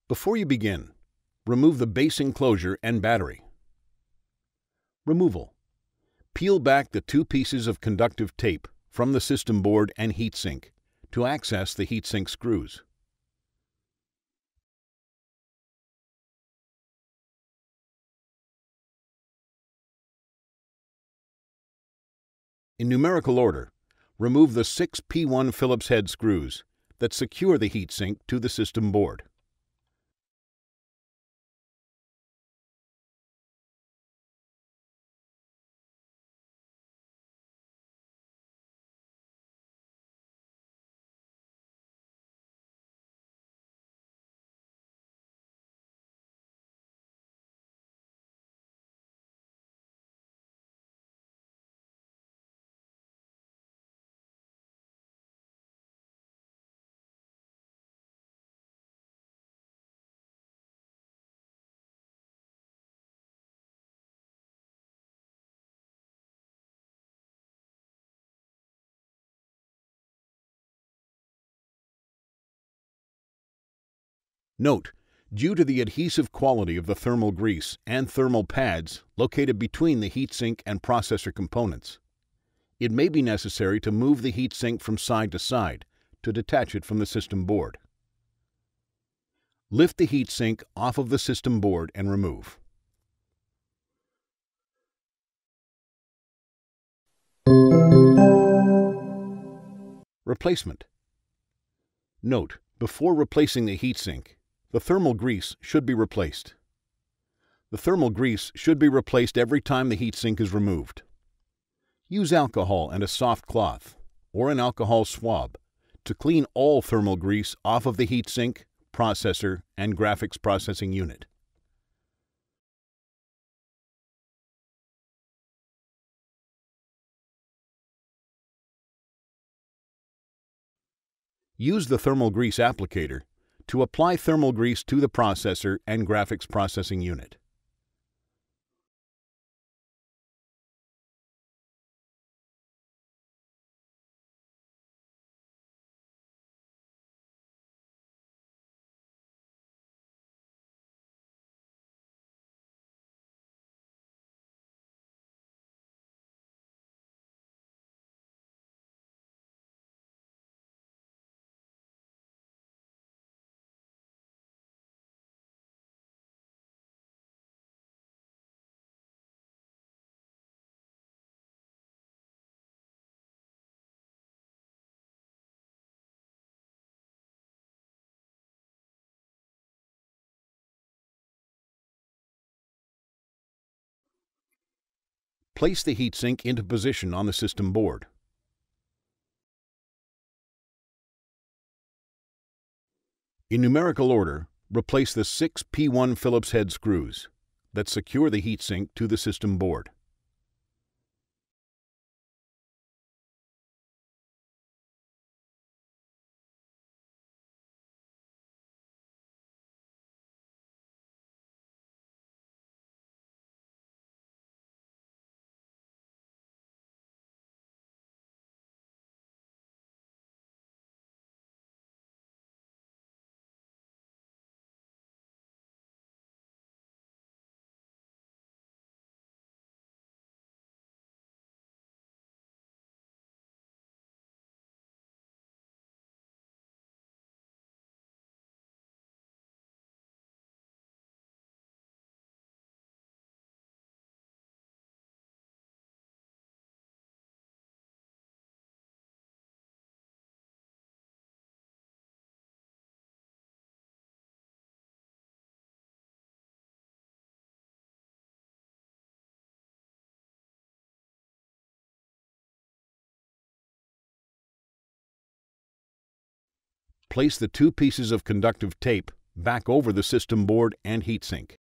Before you begin, remove the base enclosure and battery. Removal. Peel back the two pieces of conductive tape from the system board and heatsink to access the heatsink screws. In numerical order, remove the 6 P1 Phillips head screws that secure the heatsink to the system board. Note, due to the adhesive quality of the thermal grease and thermal pads located between the heatsink and processor components, it may be necessary to move the heatsink from side to side to detach it from the system board. Lift the heatsink off of the system board and remove. Replacement. Note, before replacing the heatsink, the thermal grease should be replaced. The thermal grease should be replaced every time the heatsink is removed. Use alcohol and a soft cloth, or an alcohol swab, to clean all thermal grease off of the heatsink, processor, and graphics processing unit. Use the thermal grease applicator to apply thermal grease to the processor and graphics processing unit. Place the heatsink into position on the system board. In numerical order, replace the 6 P1 Phillips head screws that secure the heatsink to the system board. Place the two pieces of conductive tape back over the system board and heatsink.